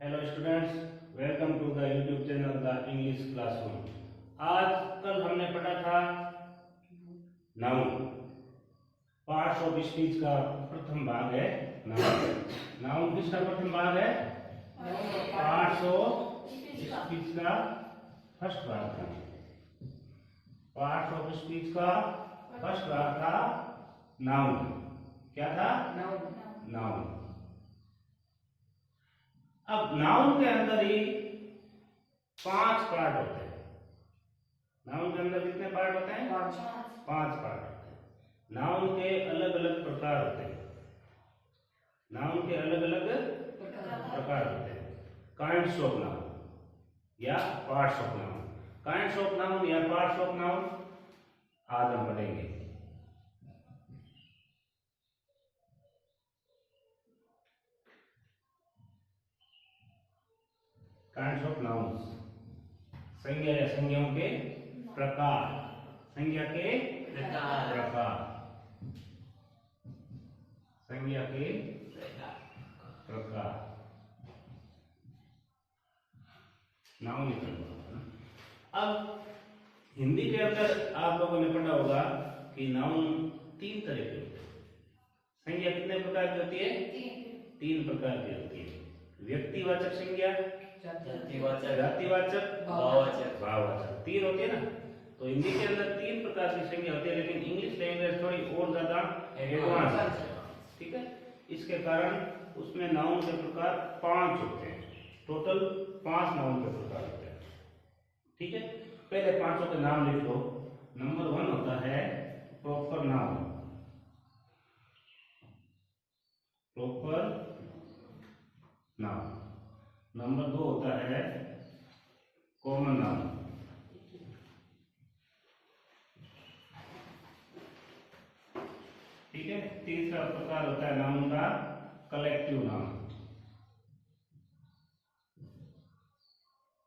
Hello students, welcome to the YouTube channel the English classroom. आज कल हमने पढ़ा था नाउन। पार्ट्स ऑफ स्पीच का प्रथम भाग है नाउन। नाउन किसका प्रथम भाग है? पार्ट्स ऑफ स्पीच का फर्स्ट भाग था। पार्ट्स ऑफ स्पीच का फर्स्ट भाग था नाउन। क्या था? नाउन। अब नाउन के अंदर ही 5 पार्ट होते हैं। नाउन के अंदर कितने पार्ट होते हैं? 5 पार्ट होते हैं। नाउन के अलग अलग प्रकार होते हैं। नाउन के अलग अलग प्रकार होते हैं। काइंड्स ऑफ नाउन या parts of noun. Kinds of noun या पार्ट्स ऑफ नाउन आज हम पढ़ेंगे। काइंड्स ऑफ नाउन्स, संज्ञा या संज्ञाओं के प्रकार। संज्ञा के प्रकार। संज्ञा के प्रकार। नाउन अब हिंदी के अंदर आप लोगों ने पढ़ा होगा कि नाउन 3 तरह के होते हैं। संज्ञा कितने प्रकार की होती है? 3 प्रकार की होती है। व्यक्तिवाचक संज्ञा, जातिवाचक, भाववाचक। 3 होती है ना। तो हिंदी के अंदर 3 प्रकार की संज्ञा होती है, लेकिन इंग्लिश लैंग्वेज थोड़ी और ज्यादा एडवांस है। ठीक है, इसके कारण उसमें नाउन के प्रकार 5 होते हैं। टोटल 5 नाउन के प्रकार होते हैं। ठीक है, पहले 5 के नाम लिख लो। नंबर 1 होता है proper noun. Proper noun. Number 2 होता है कॉमन नाउन। ठीक है, तीसरा प्रकार होता है नाउन का कलेक्टिव नाउन।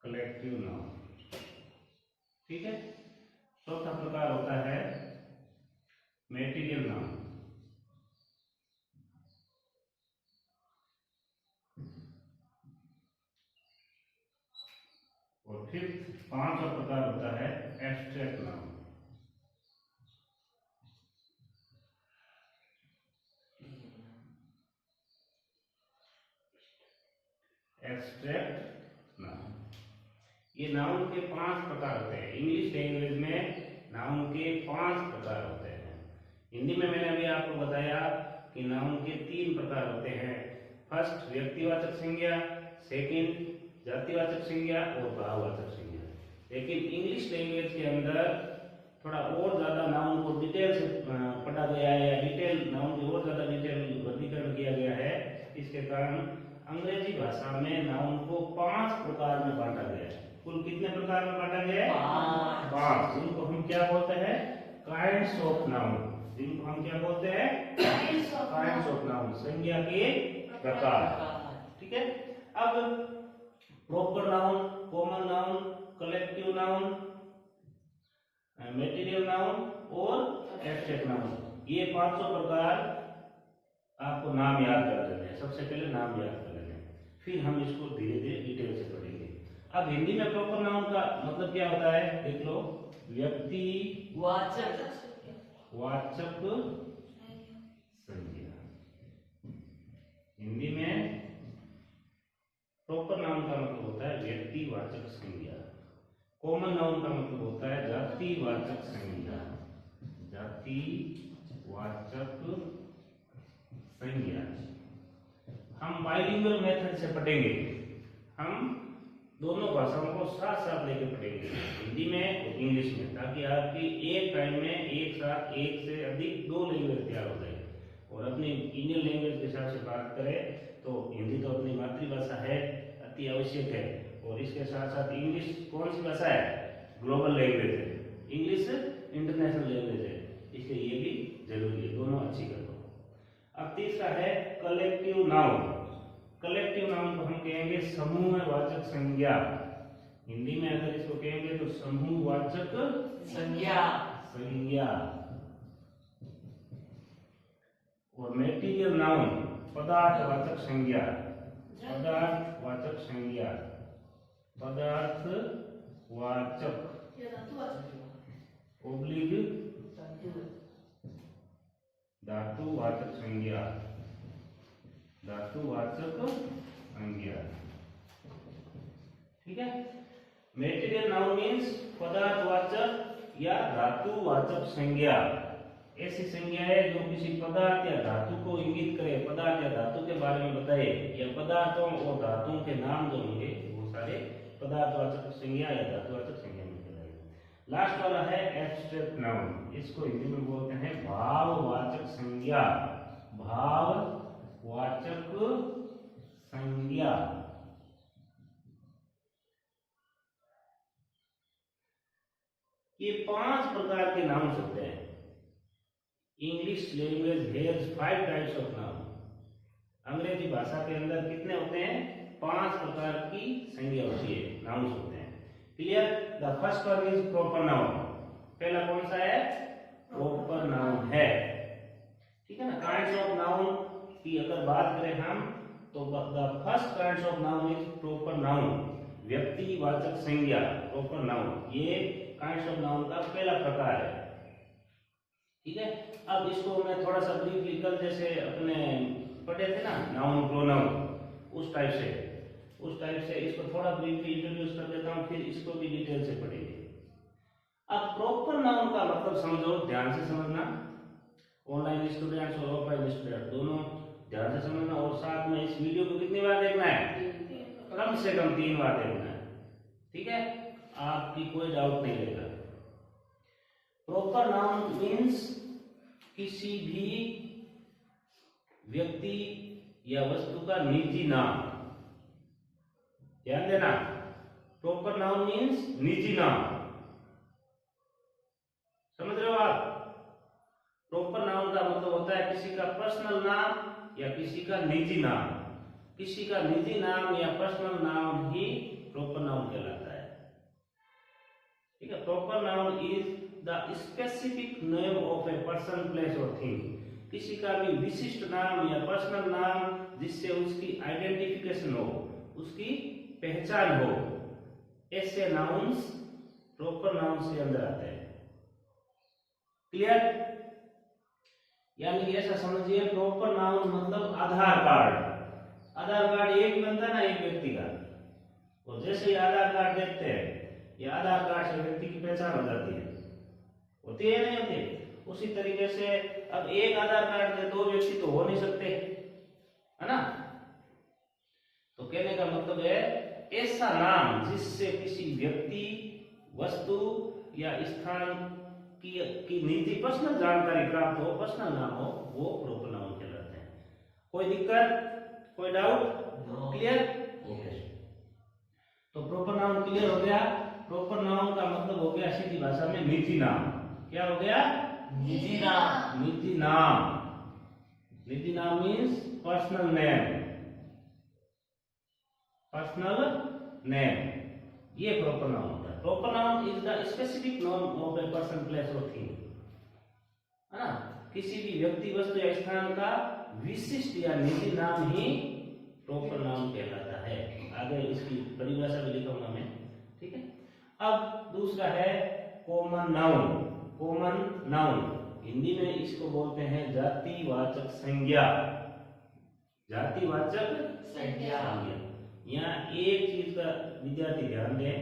Collective noun. ठीक है, चौथा प्रकार होता है मेटीरियल नाउन। और फिफ्थ 5वां प्रकार होता है एब्स्ट्रैक्ट नाउन। Abstract noun. ये नाउन के 5 प्रकार होते हैं। इंग्लिश लैंग्वेज में नाउन के 5 प्रकार होते हैं। हिंदी में मैंने अभी आपको बताया कि नाउन के 3 प्रकार होते हैं। फर्स्ट व्यक्तिवाचक संज्ञा, सेकंड जातिवाचक संज्ञा और भाववाचक संज्ञा। लेकिन इंग्लिश लैंग्वेज के अंदर थोड़ा और ज्यादा नाउन को डिटेल से पढ़ा गया है, या डिटेल नाउन की और ज्यादा डिटेल वर्गीकरण किया गया है। इसके कारण अंग्रेजी भाषा में नाउन को 5 प्रकार में बांटा गया है। कुल कितने प्रकार में बांटा गया है? 5। जिनको हम क्या बोलते हैं? Kinds of noun. जिनको हम क्या बोलते हैं? काइंड्स ऑफ नाउन, संज्ञा के प्रकार। ठीक है, अब proper noun, common noun, collective noun, material noun और एब्स्ट्रैक्ट नाउन, ये 500 प्रकार आपको नाम याद कर लेने हैं। सबसे पहले नाम याद कर लेने हैं, फिर हम इसको धीरे धीरे डिटेल से पढ़ेंगे। अब हिंदी में प्रॉपर नाउन का मतलब क्या होता है? देख लो, व्यक्ति वाचक संज्ञा। हिंदी में प्रॉपर नाउन का मतलब होता है व्यक्तिवाचक संज्ञा। कॉमन नाउन का मतलब होता है जातिवाचक संज्ञा। जातिवाचक संज्ञा। हम बाइलिंगुअल मेथड से पढ़ेंगे। हम दोनों भाषाओं को साथ साथ लेकर पढ़ेंगे, हिंदी में और इंग्लिश में, ताकि आपकी एक टाइम में एक साथ एक से अधिक 2 लैंग्वेज तैयार हो जाए। और अपनी इंडियन लैंग्वेज के हिसाब से बात करें तो हिंदी तो अपनी मातृभाषा है, अति आवश्यक है। और इसके साथ साथ इंग्लिश कौन सी भाषा है? ग्लोबल लैंग्वेज है। इंग्लिश इंटरनेशनल लैंग्वेज है, इसलिए ये भी जरूरी है। दोनों अच्छी कर लो। अब तीसरा है कलेक्टिव नाउन। कलेक्टिव नाउन को हम कहेंगे समूहवाचक संज्ञा। हिंदी में अगर इसको कहेंगे तो समूहवाचक संज्ञा। और मेटीरियल नाउन पदार्थवाचक संज्ञा। पदार्थवाचक संज्ञा, पदार्थवाचक ओब्लिग धातुवाचक संज्ञा, धातुवाचक संज्ञा। ठीक है, मेटीरियल नाउन मीन्स पदार्थवाचक या धातुवाचक संज्ञा। ऐसी संज्ञा है जो किसी पदार्थ या धातु को इंगित करे, पदार्थ या धातु के बारे में बताए, या पदार्थों और धातुओं के नाम जो होंगे वो सारे पदार्थवाचक संज्ञा या धातुवाचक संज्ञा में कहलाएंगे। लास्ट वाला है एब्स्ट्रैक्ट नाउन, इसको हिंदी में बोलते हैं भाववाचक संज्ञा, भाववाचक संज्ञा। ये 5 प्रकार के नाउन होते हैं। English language has 5 types of noun. अंग्रेजी भाषा के अंदर कितने होते हैं? 5 प्रकार की संज्ञा होती है, नाउन होते हैं। Clear? The first one is proper noun. पहला कौन सा है? प्रॉपर नाउन है। ठीक है ना? काइंड्स ऑफ नाउन की अगर बात करें हम तो the first kinds of noun is proper noun, व्यक्तिवाचक संज्ञा, प्रॉपर नाउन। ये काइंड्स ऑफ नाउन का पहला प्रकार है। ठीक है, अब इसको मैं थोड़ा सा ब्रीफली कल जैसे अपने पढ़े थे ना नाउन प्रोनाउन, उस टाइप से इसको थोड़ा ब्रीफली इंट्रोड्यूस कर देता हूँ, फिर इसको भी डिटेल से पढ़ेंगे। अब प्रॉपर नाउन का मतलब समझो, ध्यान से समझना, ऑनलाइन स्टूडेंट्स और ऑफलाइन स्टूडेंट दोनों ध्यान से समझना, और साथ में इस वीडियो को कितनी बार देखना है? कम से कम 3 बार देखना है। ठीक है, आपकी कोई डाउट नहीं रहेगा। प्रॉपर नाउन मीन्स किसी भी व्यक्ति या वस्तु का निजी नाम। ध्यान देना, प्रॉपर नाउन मीन्स निजी नाम। समझ रहे हो आप? प्रॉपर नाउन का मतलब होता है किसी का पर्सनल नाम या किसी का निजी नाम। किसी का निजी नाम या पर्सनल नाम ही प्रॉपर नाउन कहलाता है। ठीक है, proper noun is the specific name of a person, place और थिंग। किसी का भी विशिष्ट नाम या पर्सनल नाम जिससे उसकी आइडेंटिफिकेशन हो, उसकी पहचान हो, ऐसे नाउन्स प्रॉपर नाउन्स के अंदर आते हैं। क्लियर? यानी ऐसा समझिए, प्रॉपर नाउन मतलब आधार कार्ड। आधार कार्ड एक बनता है ना एक व्यक्ति का, और जैसे ही आधार कार्ड देखते हैं, ये आधार कार्ड से व्यक्ति की पहचान हो जाती है। होती है नहीं होती? उसी तरीके से अब एक आधार कार्ड में 2 व्यक्ति तो हो नहीं सकते, है ना? तो कहने का मतलब है ऐसा नाम जिससे किसी व्यक्ति, वस्तु या स्थान की निजी पर्सनल जानकारी प्राप्त हो, पर्सनल नाम हो, वो प्रॉपर नाउन कहलाते हैं। कोई दिक्कत, कोई डाउट? क्लियर? ओके, तो प्रॉपर नाउन क्लियर हो गया। प्रॉपर नाउन का मतलब हो गया सीधी भाषा में निजी नाम। क्या हो गया? निजी नाम। निजी नाम, निजी नाम means personal name. Personal name, ये प्रॉपर नाउन होता है। Proper noun is the specific name of a person, place और थिंग, है ना? किसी भी व्यक्ति, वस्तु या स्थान का विशिष्ट या निजी नाम ही प्रॉपर नाउन कहलाता है। आगे इसकी परिभाषा भी लिखूंगा मैं। ठीक है, अब दूसरा है common noun. Common noun Hindi में इसको बोलते हैं जातिवाचक संज्ञा। जातिवाचक संज्ञा। यहाँ एक चीज का विद्यार्थी ध्यान दें,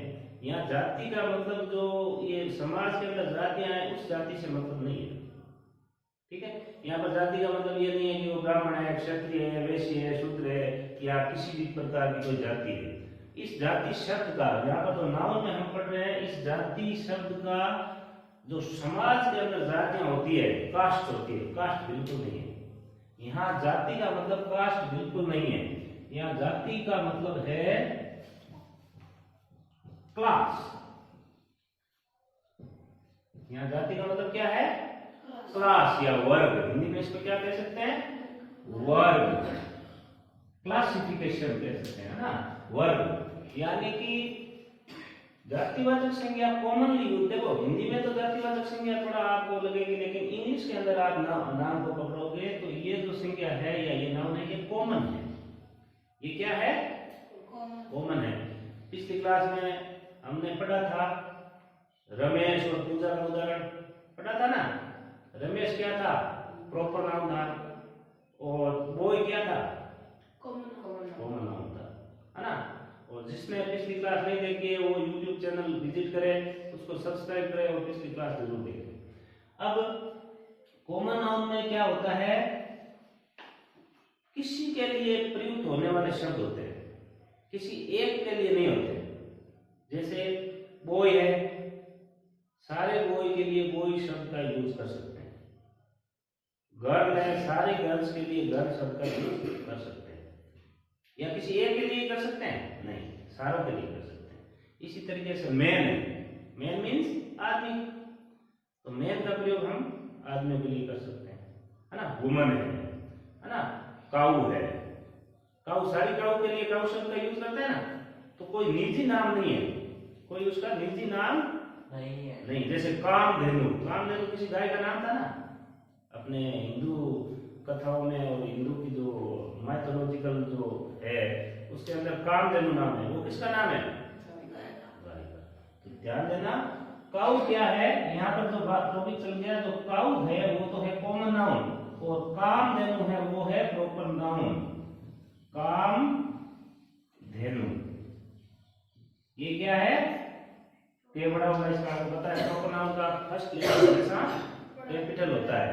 यहाँ जाति का मतलब जो ये समाज के अंदर जातियां हैं, उस जाति से मतलब नहीं है। ठीक है, यहाँ पर जाति का मतलब ये नहीं है कि वो ब्राह्मण है, क्षत्रिय है, वैश्य है, शूद्र है, या किसी भी प्रकार की कोई जाति है। इस जाति शब्द का, यहाँ पर जो नाउन में हम पढ़ रहे हैं, इस जाति शब्द का जो समाज के अंदर जातियां होती है, कास्ट होती है, कास्ट बिल्कुल नहीं है। यहाँ जाति का मतलब कास्ट बिल्कुल नहीं है। यहाँ जाति का मतलब है क्लास। यहाँ जाति का मतलब क्या है? क्लास या वर्ग। हिंदी में इसको क्या कह सकते हैं? वर्ग, क्लासिफिकेशन कह सकते हैं ना, वर्ग। यानी कि जातिवाचक संज्ञा कॉमनली यूज, देखो हिंदी में तो जातिवाचक संज्ञा थोड़ा आपको लगेगी, लेकिन इंग्लिश के अंदर आप नाम को पकड़ोगे तो ये जो संज्ञा है या ये नाउन है, ये कॉमन है। ये क्या है? क्लास में हमने पढ़ा था रमेश और पूजा का उदाहरण पढ़ा था ना। रमेश क्या था? प्रॉपर नाउन था, और बॉय क्या था? कॉमन नाउन था, है ना। और जिसने पिछली क्लास नहीं देखी है वो YouTube चैनल विजिट करे, उसको सब्सक्राइब करे और पिछली क्लास जरूर देखे। अब कॉमन नाउन में क्या होता है, किसी के लिए प्रयुक्त होने वाले शब्द होते हैं, किसी एक के लिए नहीं होते। जैसे बॉय है, सारे बॉय के लिए बॉय शब्द का यूज कर सकते हैं। गर्ल है, सारे गर्ल्स के लिए गर्ल शब्द का यूज कर सकते हैं। या किसी एक के लिए कर सकते हैं? नहीं, सारों के लिए कर सकते हैं। इसी तरीके से मैन है, मैन मीन्स आदमी, तो मैन का प्रयोग हम आदमियों के लिए कर सकते हैं, है ना। वुमन है ना। काऊ है, काऊ सारी काऊ के लिए काऊ शब्द का यूज करते हैं ना। तो कोई निजी नाम नहीं है, कोई उसका निजी नाम नहीं है। नहीं, जैसे कामधेनु, कामधेनु किसी गाय का नाम था ना। अपने हिंदू कथाओं में और हिंदू की जो माइथोलॉजिकल जो है उसके अंदर कामधेनु नाम है, वो किसका नाम है? गाय का। तो ध्यान देना, काऊ क्या है, यहाँ पर जो टॉपिक चल गया, जो काऊ है वो तो है कॉमन नाउन, और कामधेनु है वो है प्रॉपर नाउन। कामधेनु ये क्या है? ये बड़ा होगा, इसका आपको पता है। प्रॉपर नाउन का फर्स्ट लेटर हमेशा कैपिटल होता है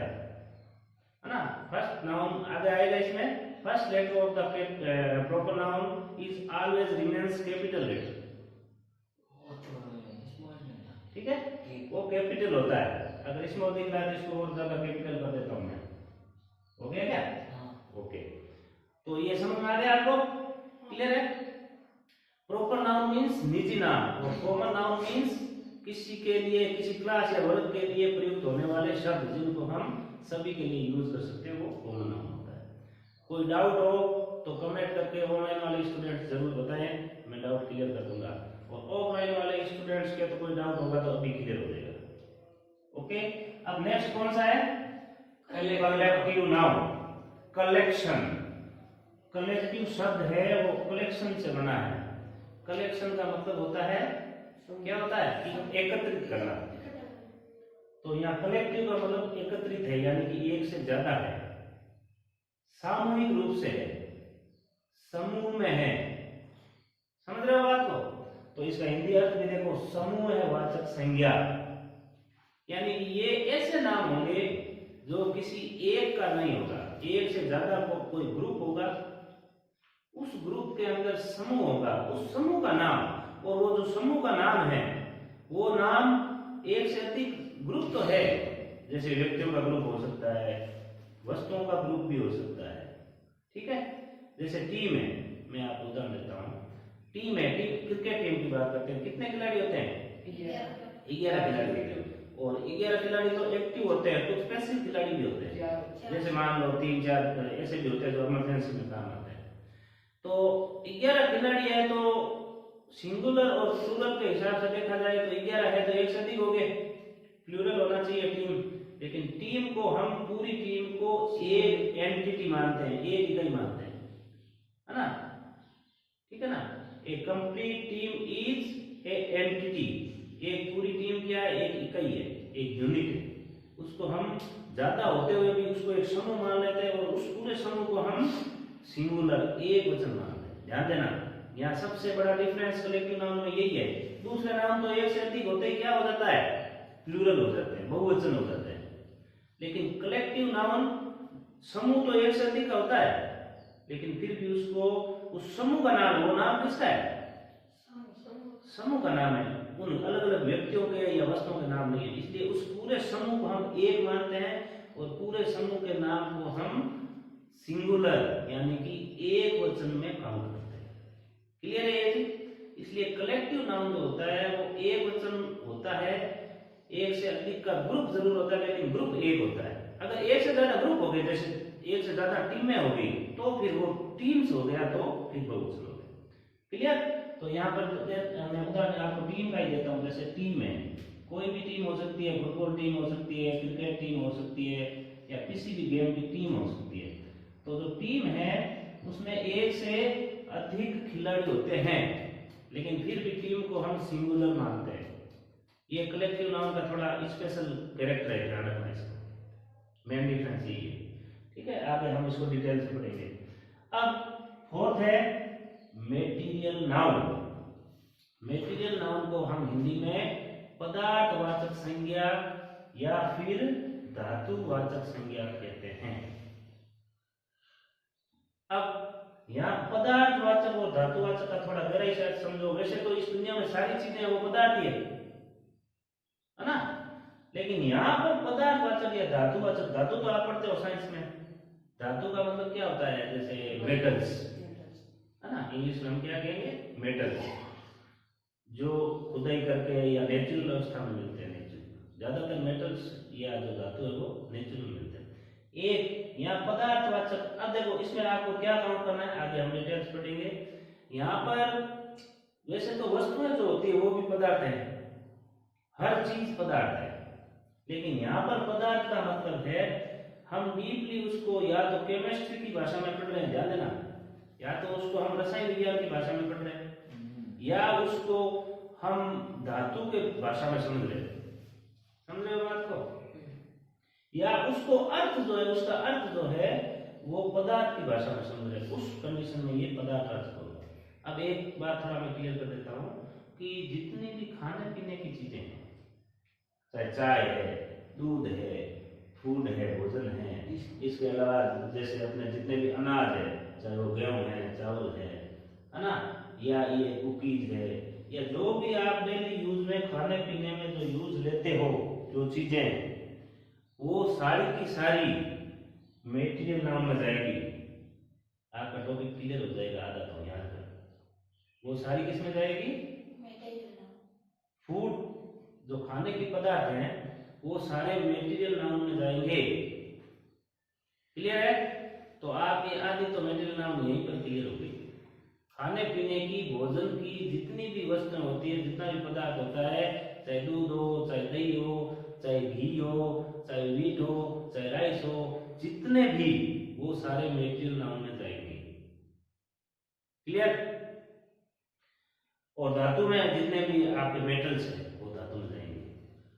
ना। फर्स्ट नाउन आगे आएगा इसमें, first letter of the proper noun is always remains capital letter, ठीक है। वो कैपिटल होता है। अगर स्मॉल दिख रहा है तो इसको और ज्यादा कैपिटल कर देता हूं मैं। हो गया क्या? ओके, तो ये समझ में आ गया आपको? क्लियर है? प्रॉपर नाउन मीन्स निजी नाम, और कॉमन नाउन मीन्स किसी के लिए, किसी क्लास या वर्ग के लिए प्रयुक्त होने वाले शब्द जिनको हम सभी के लिए यूज कर सकते हैं, वो कॉमन नाउन होता है। कोई डाउट हो तो कमेंट करके ऑनलाइन वाले स्टूडेंट्स जरूर बताएं, मैं डाउट क्लियर कर दूंगा। और ऑफलाइन वाले स्टूडेंट्स के तो कोई डाउट होगा तो अभी क्लियर हो जाएगा। ओके, अब नेक्स्ट कौन सा है? Collective noun, collection. कलेक्टिव शब्द है वो कलेक्शन से बना है। कलेक्शन का मतलब होता है, क्या होता है कि एकत्रित करना। तो यहाँ कलेक्टिव का मतलब एकत्रित है, यानी कि एक से ज्यादा है, सामूहिक रूप से है, समूह में है। समझ रहे हो बात को? तो इसका हिंदी अर्थ भी देखो, समूह है वाचक संज्ञा, यानी कि ये ऐसे नाम होंगे जो किसी एक का नहीं होगा, एक से ज्यादा कोई ग्रुप होगा, उस ग्रुप के अंदर समूह होगा, उस समूह का नाम, और वो जो समूह का नाम है वो नाम एक से अधिक ग्रुप तो है, जैसे व्यक्तियों का ग्रुप हो सकता है, वस्तुओं का ग्रुप भी हो सकता है, ठीक है। जैसे टीम है, मैं आपको उदाहरण देता हूँ। टीम है, टीम क्रिकेट टीम की बात करते हैं, कितने खिलाड़ी होते हैं? 11 खिलाड़ी होते हैं। और 11 खिलाड़ी तो एक्टिव होते हैं, कुछ पैसिव खिलाड़ी भी होते हैं, जैसे मान लो 3-4 ऐसे भी होते हैं जो इमरजेंसी में काम आते हैं। तो 11 खिलाड़ी है तो सिंगुलर और प्लूरल के हिसाब से देखा जाए तो 11 है तो एक से अधिक हो गए, प्लूरल होना चाहिए टीम। लेकिन टीम को हम पूरी टीम को एक एंटिटी मानते हैं, एक इकाई मानते हैं, है ना, ठीक है ना। A complete team is a entity, एक पूरी टीम क्या है? एक इकाई है, एक यूनिट है। उसको हम ज्यादा होते हुए भी उसको एक समूह मान लेते हैं, और उस पूरे समूह को हम सिंगुलर, एक वचन मानते हैं। ध्यान देना, यहाँ सबसे बड़ा डिफरेंस कलेक्टिव नाउन में यही है। दूसरे नाउन तो एक से अधिक होते ही क्या हो जाता है? प्लूरल हो जाते हैं, बहुवचन हो जाते हैं। लेकिन कलेक्टिव नाउन समूह तो एक से अधिक का होता है, लेकिन फिर भी उसको, उस समूह का नाम, वो नाम किसका है? समूह का नाम है, उन अलग अलग व्यक्तियों के या वस्तुओं के नाम नहीं है। इसलिए उस पूरे समूह को हम एक मानते हैं, और पूरे समूह के नाम को हम सिंगुलर यानी कि एक वचन में काउंट करते हैं। क्लियर है ये? इसलिए कलेक्टिव नाउन जो होता है वो एक वचन होता है, एक से अधिक का ग्रुप जरूर होता है, लेकिन ग्रुप एक होता है। अगर एक से ज्यादा ग्रुप हो गए, जैसे एक से ज्यादा टीमें हो गई, तो फिर वो टीम्स हो गया, तो फिर बहुवचन हो गया। क्लियर? तो यहाँ पर मैं उदाहरण आपको टीम का ही देता हूँ। जैसे टीम है, कोई भी टीम हो सकती है, फुटबॉल टीम हो सकती है, क्रिकेट टीम हो सकती है, या किसी भी गेम की टीम हो सकती है। तो जो टीम है उसमें एक से अधिक खिलाड़ी होते हैं, लेकिन फिर भी टीम को हम सिंगुलर मानते हैं। ये कलेक्टिव नाउन का थोड़ा स्पेशल कैरेक्टर है, ध्यान रखना इसको, मेन डिफरेंस यही है। ठीक है, आगे हम इसको डिटेल से पढ़ेंगे। अब फोर्थ है मेटीरियल नाउन। मेटीरियल नाउन को हम हिंदी में पदार्थवाचक संज्ञा या फिर धातुवाचक संज्ञा कहते हैं। अब यहाँ पदार्थवाचक और धातुवाचक का थोड़ा गहराई से समझो। वैसे तो इस दुनिया में सारी चीजें वो पदार्थ ही है ना, लेकिन यहाँ पर पदार्थवाचक या धातुवाचक, धातु तो आप पढ़ते हो साइंस में, धातु का मतलब क्या होता है, जैसे मेटल्स है ना, इंग्लिश में हम क्या कहेंगे, मेटल्स, जो खुदाई करके या नेचुरल अवस्था में मिलते हैं। नेचुरल ज्यादातर मेटल्स या जो धातु है वो नेचुरल मिलते हैं। एक यहाँ पदार्थवाचक। अब देखो इसमें आपको क्या काउंट करना है, आगे हम डिटेल्स पढ़ेंगे। यहाँ पर वैसे तो वस्तुएं जो होती है वो भी पदार्थ है, हर चीज पदार्थ है, लेकिन यहाँ पर पदार्थ का मतलब है हम डीपली उसको या तो केमिस्ट्री की भाषा में पढ़ रहे हैं, ध्यान देना, या तो उसको हम रसायन विज्ञान की भाषा में पढ़ रहे हैं, या उसको हम धातु के भाषा में समझ रहे हैं, समझ रहे हो बात को, या उसको अर्थ जो है, उसका अर्थ जो है वो पदार्थ की भाषा में समझ रहे हैं, उस कंडीशन में ये पदार्थ अर्थ होगा। अब एक बात थोड़ा मैं क्लियर कर देता हूँ कि जितनी भी खाने पीने की चीजें हैं, चाहे चाय है, दूध है, फूड है, भोजन है, इसके अलावा जैसे अपने जितने भी अनाज है, चाहे वो गेहूं है, चावल है ना, या ये कुकीज है, या जो भी आप डेली यूज में खाने पीने में जो यूज लेते हो जो चीजें, वो सारी की सारी मेटीरियल नाउन में जाएगी। आपका टॉपिक क्लियर हो जाएगा आधा तो यहाँ पर, वो सारी किस में जाएगी, फूड, जो खाने के पदार्थ हैं वो सारे मेटीरियल नाउन में जाएंगे। क्लियर है? तो आप ये आदि तो मेटीरियल नाउन यहीं पर क्लियर हो गई। खाने पीने की, भोजन की जितनी भी वस्तुएं होती है, जितना भी पदार्थ होता है, चाहे दूध हो, चाहे दही हो, चाहे घी हो, चाहे वीट हो, चाहे राइस हो, जितने भी, वो सारे मेटीरियल नाउन में जाएंगे। क्लियर? और धातु में जितने भी आपके मेटल्स हैं वो धातु में जाएंगे।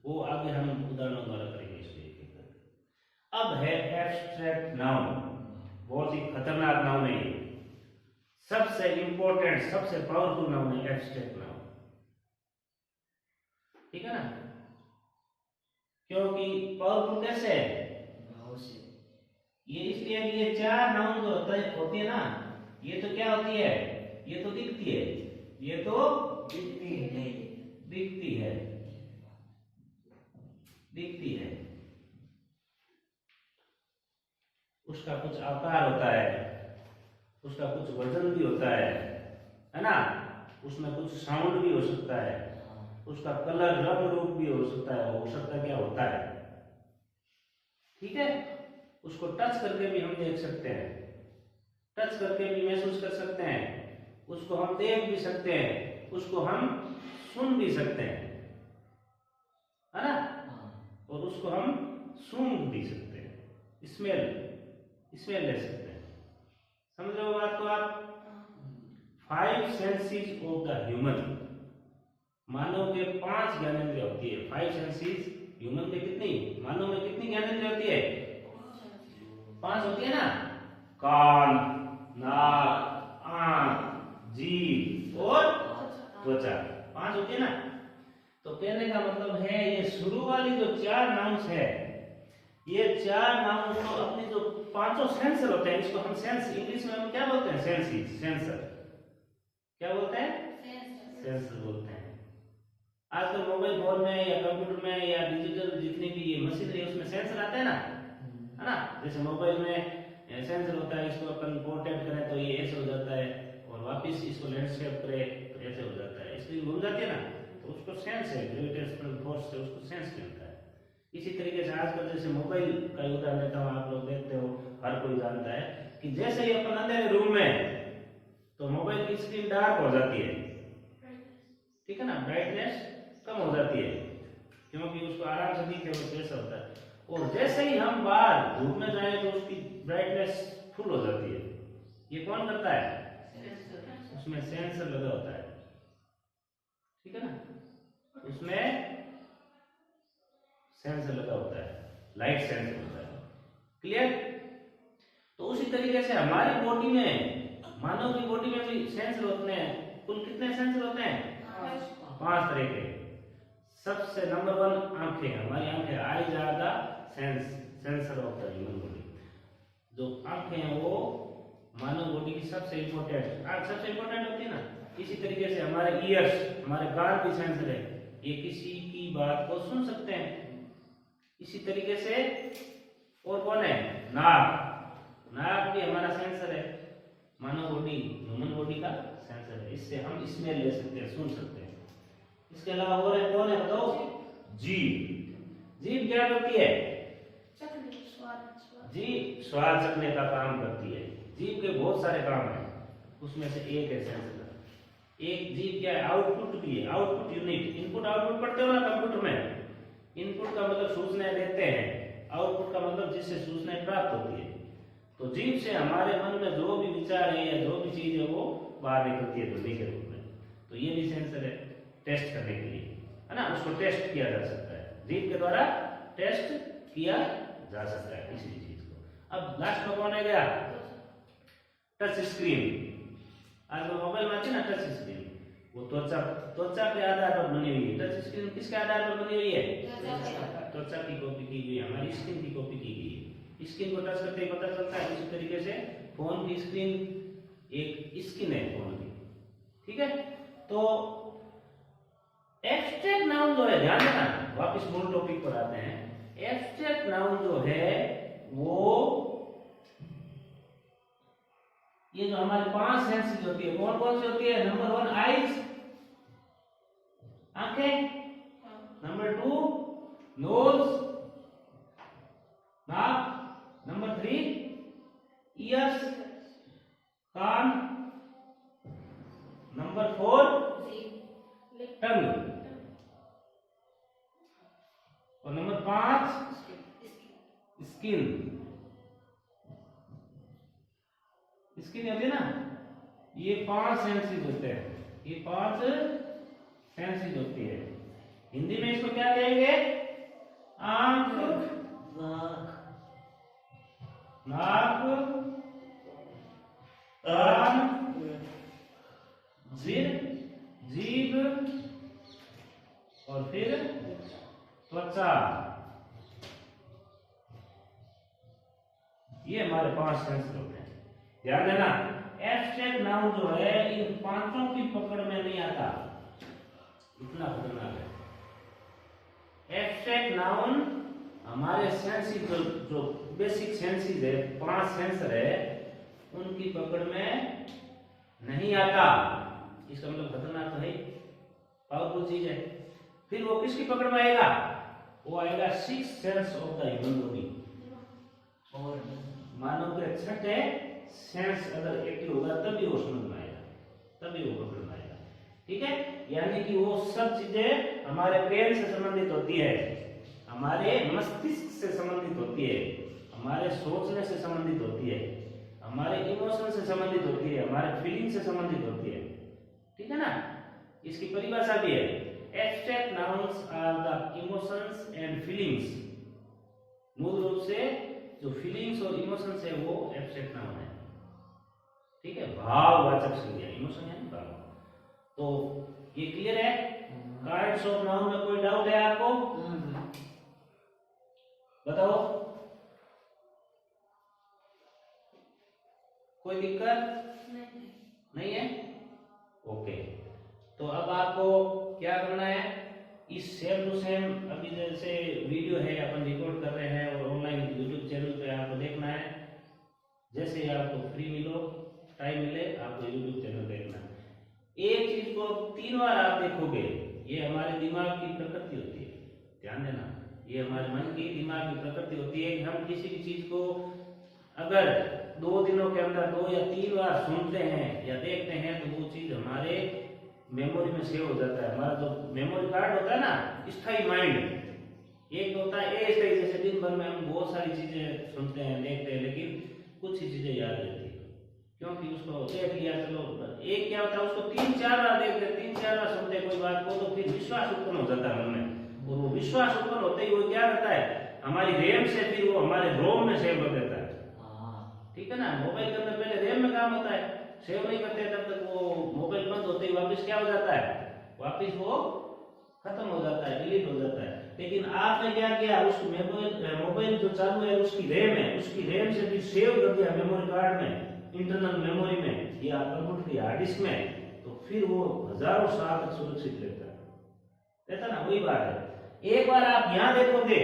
वो आगे हम उदाहरणों द्वारा करेंगे इसको एक एक करके। अब है एब्स्ट्रैक्ट नाउन, बहुत ही खतरनाक नाउन है, सबसे इंपॉर्टेंट, सबसे पावरफुल नाउन है एब्स्ट्रैक्ट नाउन। ठीक है ना? क्योंकि पावरफुल कैसे है, ये इसलिए कि ये चार नाउन जो होती है ना, ये तो क्या होती है, ये तो दिखती है, ये तो दिखती है, उसका कुछ आकार होता है, उसका कुछ वजन भी होता है ना, उसमें कुछ साउंड भी हो सकता है, उसका कलर, रंग रूप भी हो सकता है, हो सकता क्या होता है। ठीक है? उसको टच करके भी हम देख सकते हैं, टच करके भी महसूस कर सकते हैं, उसको हम देख भी सकते हैं, उसको हम सुन भी सकते हैं, है ना, और उसको हम सूंघ भी सकते हैं, स्मेल ले सकते हैं। समझ रहे हो बात को आप? 5 सेंसेस ऑफ द ह्यूमन, मानव के 5 ज्ञानेंद्रिय होती है। 5 सेंसेस ह्यूमन के कितनी, मानव में कितनी ज्ञानेंद्रिय होती है? 5 होती है ना, कान, नाक, आंख, जीभ और त्वचा, 5 होती है ना। तो कहने का मतलब है ये शुरू वाली जो 4 नाउन्स है, ये 4 नाउन्स तो अपनी जो 5 सेंसर होते हैं, इसको हम सेंस, इंग्लिश में हम क्या बोलते हैं, सेंसेस, सेंसर, क्या बोलते हैं, सेंसर बोलते हैं। आजकल मोबाइल फोन में या कंप्यूटर में या डिजिटल जितनी भी ये मशीनरी है उसमें सेंसर आता है ना, जैसे मोबाइल में सेंसर होता है, इसको अपन पोर्ट्रेट करें तो ये ऐसे हो जाता है, और वापस इसको लैंडस्केप करें तो ऐसे हो जाता है, स्क्रीन घूम जाती है ना, तो उसको सेंस है, ग्रेविटेशनल फोर्स से उसको सेंस मिलता है। इसी तरीके से आजकल जैसे मोबाइल का उदाहरण देता हूँ, आप लोग देखते हो, हर कोई जानता है कि जैसे ही अपन अंधेरे रूम में तो मोबाइल की स्क्रीन डार्क हो जाती है, ठीक है ना, ब्राइटनेस कम हो जाती है, क्योंकि उसको आराम से दिखे, वो जैसा होता है। और जैसे ही हम बाहर धूप में जाए तो उसकी ब्राइटनेस फुल हो जाती है। ये कौन करता है? उसमें सेंसर लगा होता है। ठीक है ना, उसमें सेंसर लगा होता है, लाइट सेंसर होता है। क्लियर? तो उसी तरीके से हमारी बॉडी में, मानव की बॉडी में भी सेंसर होते हैं। कुल कितने सेंसर होते हैं? 5 तरह के। सबसे नंबर 1 आंखें, हमारी आंखें, eyes are the sensor of the human body. जो आंखें हैं वो मानव बॉडी की सबसे इंपॉर्टेंट होती है ना। इसी तरीके से हमारे ईयर्स, हमारे कान भी सेंसर है, ये किसी की बात को सुन सकते हैं। इसी तरीके से और कौन है? नाक भी हमारा सेंसर है, मानव बॉडी, ह्यूमन बॉडी का सेंसर है। इससे हम स्मेल ले सकते हैं, सुन सकते हैं। इसके अलावा और है कौन है बताओ? जीभ क्या करती है? जीभ स्वाद चखने का काम करती है। जीभ के बहुत सारे काम हैं, उसमें से एक है सेंसर। एक जीभ क्या है? आउटपुट भी है, आउटपुट यूनिट। इनपुट आउटपुट पढ़ते हो ना कंप्यूटर में। इनपुट का मतलब सूचनाएं देते हैं, आउटपुट का मतलब जिससे सूचनाएं प्राप्त होती है। तो जीभ से हमारे मन में जो भी विचार है या जो भी चीज है वो बाहर निकलती है ध्वनि के रूप में। तो ये भी सेंसर है टेस्ट करने के लिए, है ना। उसको टेस्ट किया जा सकता है, जीभ के द्वारा टेस्ट किया जा सकता है किसी चीज को। अब लास्ट में कौन है गया? Touch screen. आज मोबाइल में आती है ना टच स्क्रीन, वो त्वचा के आधार पर बनी हुई है। टच स्क्रीन किसके आधार पर बनी हुई है? त्वचा की कॉपी की गई है, हमारी स्किन की कॉपी की गई है। स्किन को टच करते ही पता चलता है। इसी तरीके से फोन की स्क्रीन एक स्किन है फोन की, ठीक है। तो एब्स्ट्रैक्ट नाउन जो है, ध्यान देना, वापस मूल टॉपिक पर आते हैं। एब्स्ट्रैक्ट नाउन जो है वो ये जो हमारी 5 सेंसेस होती है, कौन कौन सी होती है? नंबर 1 आईज, आंखें। नंबर 2 नोज, नाक। नंबर 3 ईयर्स, कान। नंबर 4 टंग। और नंबर 5 स्किन। स्किन होती है ना, ये 5 सेंसेस होते हैं, ये 5 सेंसेस होती है। हिंदी में इसको क्या कहेंगे? आंख, नाक, कान, जीभ और फिर त्वचा। ये हमारे 5 सेंसेस होते हैं। ध्यान देना, एब्स्ट्रैक्ट नाउन जो है इन 5 की पकड़ में नहीं आता, इतना खतरनाक है। एब्स्ट्रैक्ट नाउन हमारे सेंसेस जो बेसिक सेंसेस है, 5 सेंसर है, उनकी पकड़ में नहीं आता। इसका मतलब खतरनाक तो है, पावरफुल चीज है। फिर वो किसकी पकड़ में आएगा? वो आएगा 6 sense of the human body. और मानव के 6ठे सेंस अगर एक्टिव होगा तभी वो समझ में आएगा, तभी वो पकड़ में आएगा, ठीक है। यानी कि वो सब चीजें हमारे ब्रेन से संबंधित होती है, हमारे मस्तिष्क से संबंधित होती है, हमारे सोचने से संबंधित होती है, हमारे इमोशन से संबंधित होती है, हमारे फीलिंग से संबंधित होती है, ठीक है ना। इसकी परिभाषा भी है, abstract nouns are the emotions and feelings. मूल रूप से जो फीलिंग्स और इमोशंस है वो एब्स्ट्रैक्ट नाउन है, ठीक है। भाववाचक संज्ञा, इमोशन है ना भाव। तो ये क्लियर है? काइंड्स ऑफ नाउन में कोई डाउट है आपको? बताओ, कोई दिक्कत नहीं है? ओके, तो अब आपको क्या करना है, इस सेम टू सेम अभी जैसे वीडियो है अपन रिकॉर्ड कर रहे हैं और ऑनलाइन यूट्यूब चैनल पे आपको देखना है। जैसे ही आपको फ्री मिलो, टाइम मिले, आपको यूट्यूब चैनल देखना है। एक चीज को 3 बार आप देखोगे, ये हमारे दिमाग की प्रकृति होती है। ध्यान देना, ये हमारे मन की, दिमाग की प्रकृति होती है कि हम किसी भी चीज को अगर 2 दिनों के अंदर 2 या 3 बार सुनते हैं या देखते हैं तो वो चीज हमारे मेमोरी में सेव हो जाता है। हमारा जो मेमोरी कार्ड होता है ना, स्थायी माइंड, एक होता है अस्थायी। जैसे दिन भर में हम बहुत सारी चीजें सुनते हैं, देखते हैं, लेकिन कुछ ही चीजें याद रहती है, क्योंकि उसको देख लिया, चलो एक क्या होता है, उसको 3-4 बार देखते, 3-4 बार सुनते कोई बात को, तो फिर विश्वास उत्पन्न हो जाता है मन में, और वो विश्वास उत्पन्न होते ही वो क्या करता है, हमारी रैम से फिर वो हमारे रोम में सेव कर देता है। ठीक है ना, मोबाइल के अंदर पहले रैम में काम होता है, सेव नहीं करते तब तक वो मोबाइल बंद होते ही वापस क्या हो जाता है, वापस वो खत्म हो जाता है, डिलीट हो जाता है। लेकिन आपने क्या किया, उस मोबाइल जो चालू है उसकी रैम है, उसकी रैम से भी सेव कर दिया मेमोरी कार्ड में, इंटरनल मेमोरी में या कंप्यूटर की हार्ड डिस्क में, तो फिर वो हजारों साल तक सुरक्षित रहता ना। वही बात है, एक बार आप यहाँ देखोगे,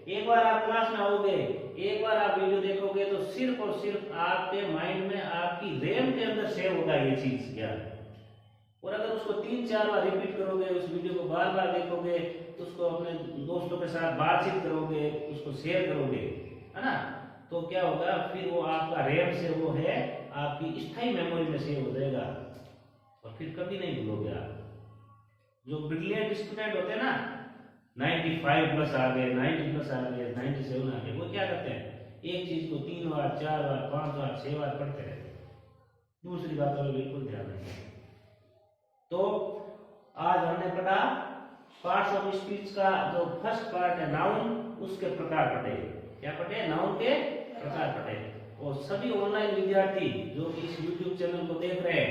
एक बार आप क्लास में आओगे, एक बार आप वीडियो देखोगे, तो सिर्फ और सिर्फ आपके माइंड में, आपकी रैम के अंदर सेव होगा ये चीज ज्ञान। और अगर उसको 3-4 बार रिपीट करोगे, उस वीडियो को बार बार देखोगे, तो उसको अपने दोस्तों के साथ बातचीत करोगे, उसको शेयर करोगे, है ना, तो क्या होगा, फिर वो आपका रैम से वो है आपकी स्थायी मेमोरी में सेव हो जाएगा, और फिर कभी नहीं भूलोगे आप। जो ब्रिलियंट स्टूडेंट होते हैं ना, 95+ आ गए, 90+ आ गए, 97 आ गए, वो क्या करते हैं, एक चीज को 3 बार, 4 बार, 5 बार, 6 बार पढ़ते रहते हैं, दूसरी बातों में बिल्कुल ध्यान नहीं देते। तो आज हमने पढ़ा पार्ट्स ऑफ स्पीच का जो फर्स्ट पार्ट है नाउन, उसके प्रकार पढ़े। क्या पढ़े, नाउन के प्रकार पढ़े। और सभी ऑनलाइन विद्यार्थी जो कि इस YouTube चैनल को देख रहे हैं,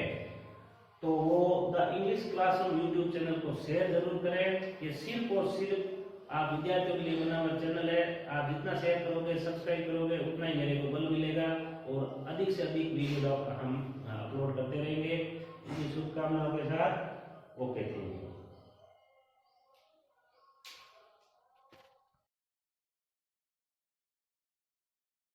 तो वो the English classroom YouTube channel को शेयर जरूर करें। ये सिर्फ और सिर्फ आप विद्यार्थियों के लिए बना हुआ चैनल है। आप जितना शेयर करोगे, सब्सक्राइब करोगे, उतना ही मेरे को बल मिलेगा, और अधिक से अधिक वीडियो हम अपलोड करते रहेंगे। इसी शुभकामनाओं के साथ, ओके, थैंक यू।